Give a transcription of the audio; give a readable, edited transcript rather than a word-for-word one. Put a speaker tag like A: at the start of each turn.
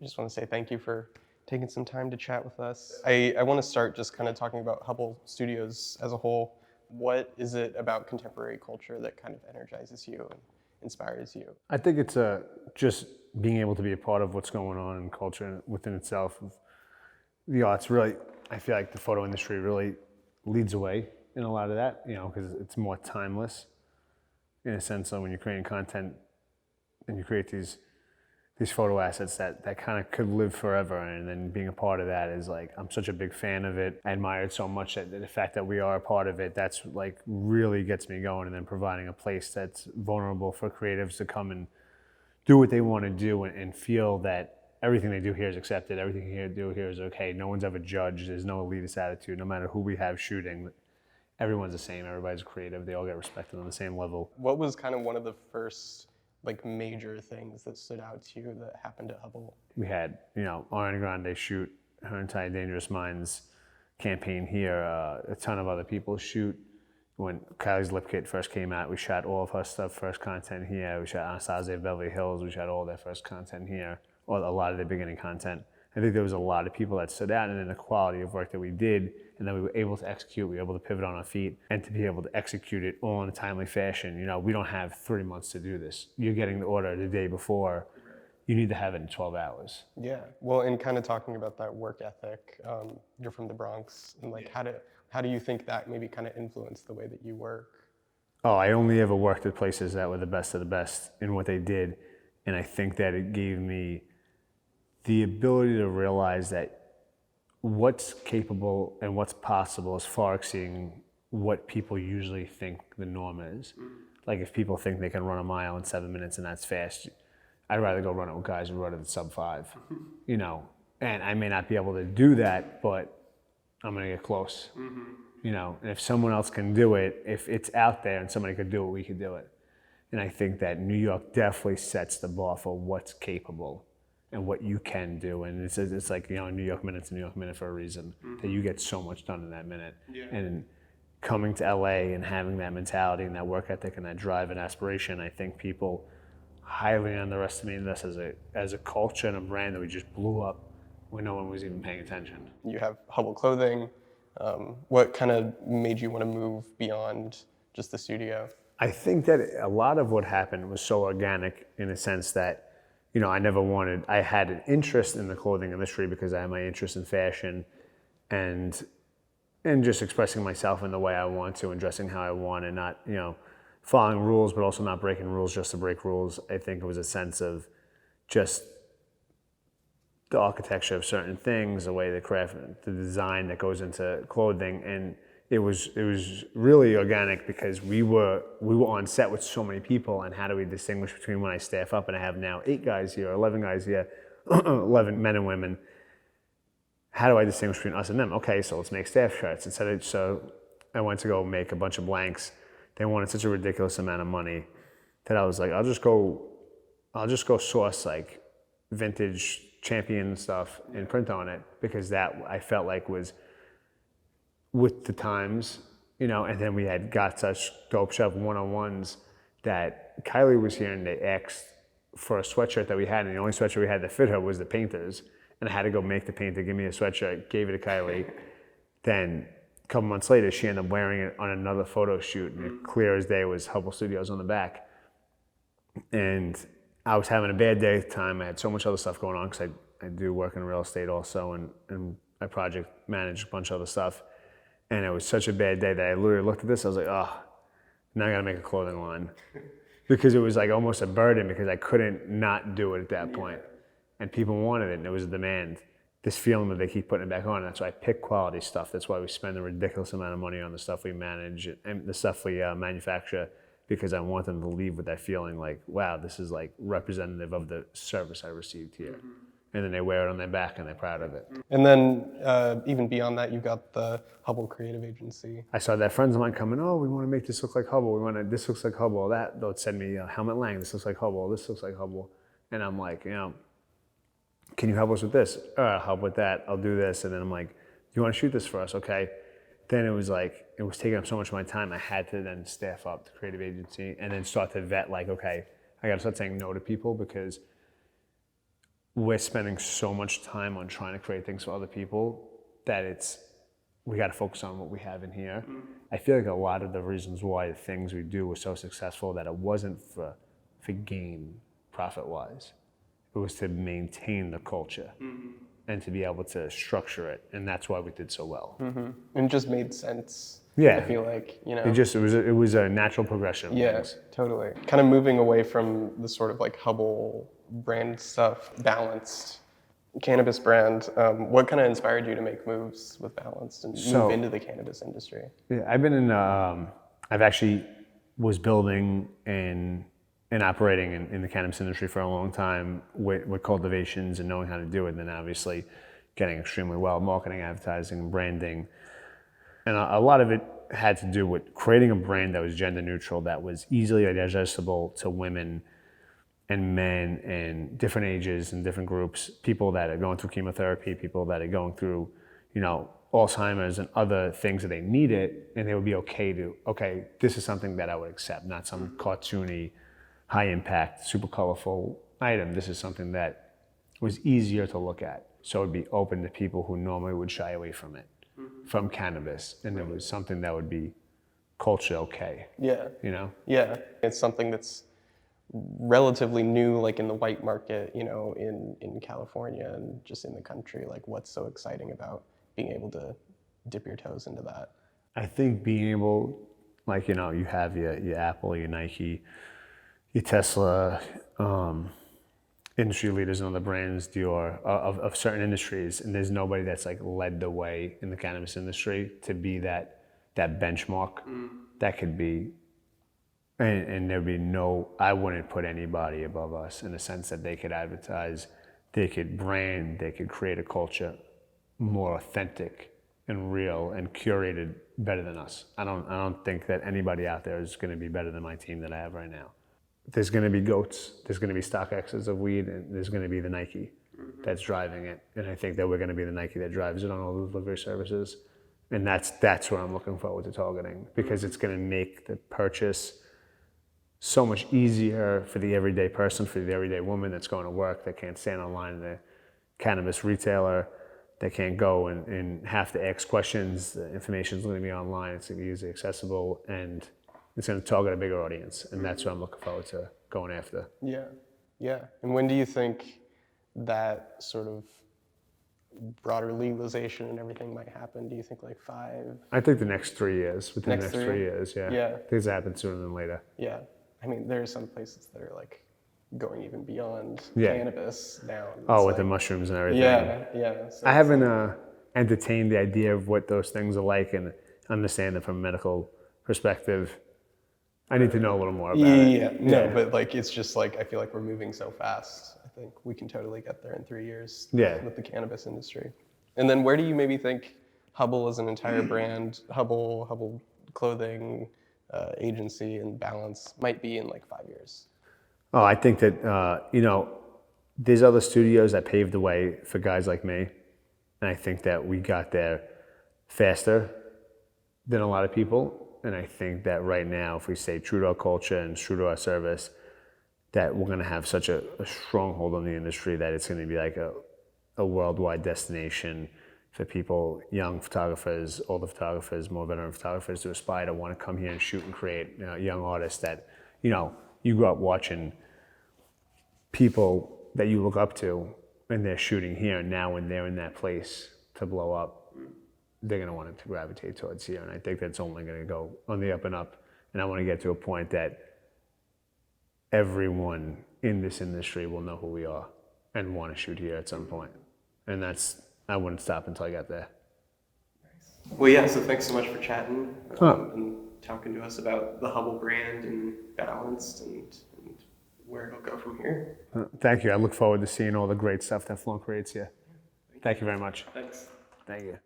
A: I just want to say thank you for taking some time to chat with us. I want to start just kind of talking about Hubble Studios as a whole. What is it about contemporary culture that kind of energizes you and inspires you?
B: I think it's just being able to be a part of what's going on in culture within itself. The arts really, I feel like the photo industry really leads away in a lot of that, because it's more timeless in a sense. So when you're creating content and you create these photo assets that kind of could live forever, and then being a part of that is like, I'm such a big fan of it. I admire it so much that the fact that we are a part of it, that's like really gets me going. And then providing a place that's vulnerable for creatives to come and do what they want to do and feel that everything they do here is accepted, everything they do here is okay. No one's ever judged. There's no elitist attitude. No matter who we have shooting, everyone's the same. Everybody's creative. They all get respected on the same level.
A: What was kind of one of the first major things that stood out to you that happened at Hubble?
B: We had, Ariana Grande shoot her entire Dangerous Minds campaign here. A ton of other people shoot. When Kylie's Lip Kit first came out, we shot all of her stuff, first content here. We shot Anastasia of Beverly Hills. We shot all their first content here, or a lot of their beginning content. I think there was a lot of people that stood out, and then the quality of work that we did, and then we were able to execute, we were able to pivot on our feet, and to be able to execute it all in a timely fashion. We don't have 3 months to do this. You're getting the order the day before. You need to have it in 12 hours.
A: Yeah, well, and kind of talking about that work ethic, you're from the Bronx, and how do you think that maybe kind of influenced the way that you work?
B: Oh, I only ever worked at places that were the best of the best in what they did, and I think that it gave me the ability to realize that what's capable and what's possible is far exceeding what people usually think the norm is. Like if people think they can run a mile in 7 minutes and that's fast, I'd rather go run it with guys who run it at sub 5, And I may not be able to do that, but I'm gonna get close, And if someone else can do it, if it's out there and somebody could do it, we could do it. And I think that New York definitely sets the bar for what's capable and what you can do. And it's like, New York Minute's a New York Minute for a reason, that you get so much done in that minute.
A: Yeah.
B: And coming to LA and having that mentality and that work ethic and that drive and aspiration, I think people highly underestimated us as a culture and a brand that we just blew up when no one was even paying attention.
A: You have Hubble clothing. What kind of made you want to move beyond just the studio?
B: I think that a lot of what happened was so organic in a sense that, I had an interest in the clothing industry because I had my interest in fashion and just expressing myself in the way I want to and dressing how I want and not, following rules, but also not breaking rules just to break rules. I think it was a sense of just the architecture of certain things, the way the craft, the design that goes into clothing, and it was really organic because we were on set with so many people, and how do we distinguish between when I staff up and I have now 8 guys here, 11 guys here, 11 men and women. How do I distinguish between us and them? Okay, so let's make staff shirts. So I went to go make a bunch of blanks. They wanted such a ridiculous amount of money that I was like, I'll just go source like vintage Champion stuff and print on it, because that I felt like was with the times, and then we had got such dope shop one-on-ones that Kylie was here and they asked for a sweatshirt that we had, and the only sweatshirt we had that fit her was the painter's, and I had to go make the painter give me a sweatshirt, gave it to Kylie. Then a couple months later, she ended up wearing it on another photo shoot, and it clear as day was Hubble Studios on the back. And I was having a bad day at the time. I had so much other stuff going on because I do work in real estate also, and I project manage a bunch of other stuff. And it was such a bad day that I literally looked at this. I was like, oh, now I got to make a clothing line. Because it was like almost a burden because I couldn't not do it at that point. And people wanted it, and there was a demand. This feeling that they keep putting it back on. That's why I pick quality stuff. That's why we spend a ridiculous amount of money on the stuff we manage and the stuff we manufacture, because I want them to leave with that feeling like, wow, this is like representative of the service I received here. And then they wear it on their back and they're proud of it.
A: And then even beyond that, you've got the Hubble Creative Agency.
B: I saw that friends of mine coming, oh, we want to make this look like Hubble. This looks like Hubble. They'll send me Helmut Lang, this looks like Hubble. This looks like Hubble. And I'm like, can you help us with this? All right, I'll help with that. I'll do this. And then I'm like, do you want to shoot this for us? Okay. Then it was taking up so much of my time. I had to then staff up the creative agency and then start to vet like, okay, I got to start saying no to people, because we're spending so much time on trying to create things for other people that we got to focus on what we have in here. I feel like a lot of the reasons why the things we do were so successful, that it wasn't for gain profit-wise. It was to maintain the culture and to be able to structure it, and that's why we did so well.
A: And it just made sense.
B: Yeah.
A: I feel like, you know.
B: It was a natural progression of
A: Yeah,
B: things.
A: totally. Kind of moving away from the sort of like Hubble brand stuff, Balanced cannabis brand. What kind of inspired you to make moves with Balanced and move into the cannabis industry?
B: Yeah, I've been in. I've actually was building and operating in the cannabis industry for a long time with cultivations and knowing how to do it. And then obviously getting extremely well, marketing, advertising, and branding. And a lot of it had to do with creating a brand that was gender neutral, that was easily digestible to women and men and different ages and different groups, people that are going through chemotherapy, people that are going through, Alzheimer's and other things that they need it, and they would be okay, this is something that I would accept, not some cartoony, high impact, super colorful item. This is something that was easier to look at. So it would be open to people who normally would shy away from it, from cannabis. And it was something that would be culture okay.
A: Yeah.
B: Yeah.
A: It's something that's relatively new, like in the white market, in California and just in the country. Like, what's so exciting about being able to dip your toes into that?
B: I think being able, you have your Apple, your Nike, your Tesla, industry leaders and other brands, Dior, of certain industries, and there's nobody that's led the way in the cannabis industry to be that benchmark that could be, and there'd be I wouldn't put anybody above us in the sense that they could advertise, they could brand, they could create a culture more authentic and real and curated better than us. I don't think that anybody out there is going to be better than my team that I have right now. There's going to be goats, there's going to be StockX's of weed, and there's going to be the Nike that's driving it. And I think that we're going to be the Nike that drives it on all the delivery services. And that's where I'm looking forward to targeting, because it's going to make the purchase so much easier for the everyday person, for the everyday woman that's going to work, that can't stand online in a cannabis retailer, that can't go and have to ask questions. The information's going to be online, it's going to be easily accessible, and it's going to target a bigger audience, and that's what I'm looking forward to going after.
A: Yeah. And when do you think that sort of broader legalization and everything might happen? Do you think 5?
B: I think the next 3 years, within the next 3 years, yeah.
A: Yeah.
B: Things happen sooner than later.
A: Yeah. I mean, there are some places that are going even beyond
B: Yeah.
A: cannabis now.
B: With the mushrooms and everything.
A: Yeah. So
B: I haven't entertained the idea of what those things are like and understand it from a medical perspective. I need to know a little more about it.
A: No, but it's just I feel like we're moving so fast. I think we can totally get there in 3 years with the cannabis industry. And then where do you maybe think Hubble as an entire brand, Hubble clothing agency and Balance might be in 5 years?
B: Oh, I think that, there's other studios that paved the way for guys like me. And I think that we got there faster than a lot of people. And I think that right now, if we stay true to our culture and true to our service, that we're going to have such a stronghold on the industry that it's going to be a worldwide destination for people, young photographers, older photographers, more veteran photographers, to aspire to want to come here and shoot and create. Young artists that, you grew up watching people that you look up to, and they're shooting here, and now when they're in that place to blow up, they're going to want to gravitate towards here. And I think that's only going to go on the up and up. And I want to get to a point that everyone in this industry will know who we are and want to shoot here at some point. And I wouldn't stop until I got there.
A: Nice. Well, yeah, so thanks so much for chatting and talking to us about the Hubble brand and Balanced and where it'll go from here.
B: Thank you. I look forward to seeing all the great stuff that Flown creates here. Thank you very much.
A: Thanks.
B: Thank you.